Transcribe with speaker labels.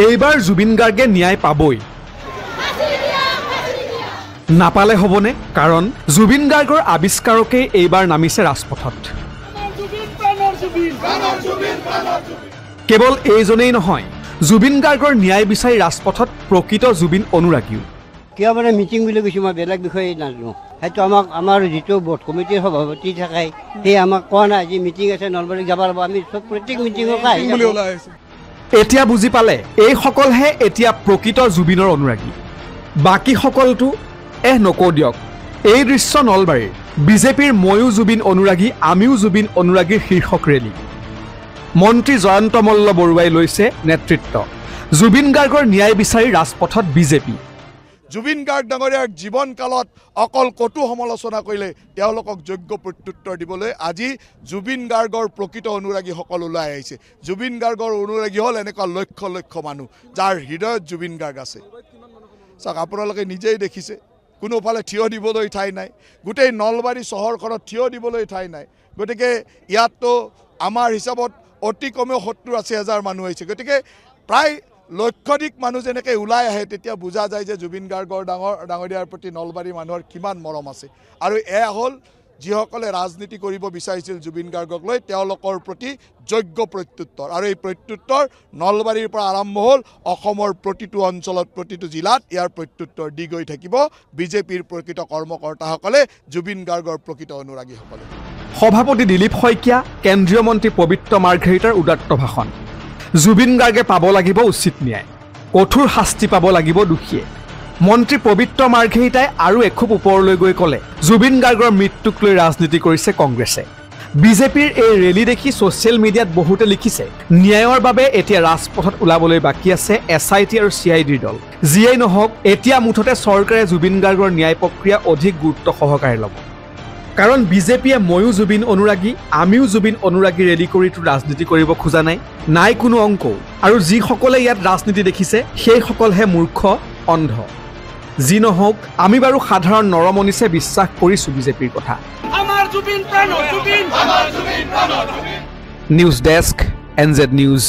Speaker 1: এইবাৰ জুবিন গাৰ্গে ন্যায় পাবই নাপালে হ'বনে কাৰণ জুবিন গাৰ্গৰ আৱিষ্কাৰকেই এইবাৰ নামিছে ৰাজপথত কেৱল এইজনেই নহয় জুবিন গাৰ্গৰ ন্যায় বিচাৰি ৰাজপথত প্ৰকৃত জুবিন অনুৰাগীও
Speaker 2: কিয় মানে মিটিং বুলি কৈছোঁ মই বেলেগ বিষয়ে নাজানো সেইটো আমাৰ যিটো বোৰ্ড কমিটিৰ সভাপতি থাকে সেই আমাক কোৱা নাই যে মিটিং আছে নলবাৰীত যাব লাগিব আমি চব প্ৰত্যেক মিটিঙক
Speaker 1: এতিয়া বুজি পালে এইসকলহে এতিয়া প্ৰকৃত জুবিনৰ অনুৰাগী বাকী সকলটো নকওঁ দিয়ক এই দৃশ্য নলবাৰীৰ বিজেপিৰ ময়ো জুবিন অনুৰাগী আমিও জুবিন অনুৰাগীৰ শীৰ্ষক ৰেলী মন্ত্ৰী জয়ন্ত মল্ল বৰুৱাই লৈছে নেতৃত্ব জুবিন গাৰ্গৰ ন্যায় বিচাৰি ৰাজপথত বিজেপি
Speaker 3: জুবিন গাৰ্গ ডাঙৰীয়াৰ জীৱন কালত অকল কটু সমালোচনা কৰিলে তেওঁলোকক যোগ্য প্ৰত্যুত্তৰ দিবলৈ আজি জুবিন গাৰ্গৰ প্ৰকৃত অনুৰাগীসকল ওলাই আহিছে জুবিন গাৰ্গৰ অনুৰাগী হ'ল এনেকুৱা লক্ষ লক্ষ মানুহ যাৰ হৃদয়ত জুবিন গাৰ্গ আছে চাওক আপোনালোকে নিজেই দেখিছে কোনোফালে থিয় দিবলৈ ঠাই নাই গোটেই নলবাৰী চহৰখনত থিয় দিবলৈ ঠাই নাই গতিকে ইয়াততো আমাৰ হিচাপত অতি কমেও ৭০-৮০ মানুহ হৈছে গতিকে প্ৰায় লক্ষাধিক মানুহ যেনেকৈ ওলাই আহে তেতিয়া বুজা যায় যে জুবিন গাৰ্গৰ ডাঙৰীয়াৰ প্ৰতি নলবাৰীৰ মানুহৰ কিমান মৰম আছে আৰু এয়া হ'ল যিসকলে ৰাজনীতি কৰিব বিচাৰিছিল জুবিন গাৰ্গক লৈ তেওঁলোকৰ প্ৰতি যোগ্য প্ৰত্যুত্তৰ আৰু এই প্ৰত্যুত্তৰ নলবাৰীৰ পৰা আৰম্ভ হ'ল অসমৰ প্ৰতিটো অঞ্চলত প্ৰতিটো জিলাত ইয়াৰ প্ৰত্যুত্তৰ দি গৈ থাকিব বিজেপিৰ প্ৰকৃত কৰ্মকৰ্তাসকলে জুবিন গাৰ্গৰ প্ৰকৃত অনুৰাগীসকলে
Speaker 1: সভাপতি দিলীপ শইকীয়া কেন্দ্ৰীয় মন্ত্ৰী পবিত্ৰ মাৰ্ঘেৰিটাৰ উদাত্ত ভাষণ জুবিন গাৰ্গে পাব লাগিব উচিত ন্যায় কঠোৰ শাস্তি পাব লাগিব দোষীয়ে মন্ত্ৰী পবিত্ৰ মাৰ্ঘেৰিটাই আৰু এখোপ ওপৰলৈ গৈ ক'লে জুবিন গাৰ্গৰ মৃত্যুক লৈ ৰাজনীতি কৰিছে কংগ্ৰেছে বিজেপিৰ এই ৰেলী দেখি ছ'চিয়েল মিডিয়াত বহুতে লিখিছে ন্যায়ৰ বাবে এতিয়া ৰাজপথত ওলাবলৈ বাকী আছে SIT আৰু CIDৰ দল যিয়েই নহওক এতিয়া মুঠতে চৰকাৰে জুবিন গাৰ্গৰ ন্যায় প্ৰক্ৰিয়া অধিক গুৰুত্ব সহকাৰে ল'ব কাৰণ বিজেপিয়ে ময়ো জুবিন অনুৰাগী আমিও জুবিন অনুৰাগী ৰেলী কৰিতো ৰাজনীতি কৰিব খোজা নাই কোনো অংক আৰু যিসকলে ইয়াত ৰাজনীতি দেখিছে সেইসকলহে মূৰ্খ অন্ধ যি নহওক আমি বাৰু সাধাৰণ নৰমনিছে বিশ্বাস কৰিছো বিজেপিৰ কথা নিউজ ডেস্ক NZ নিউজ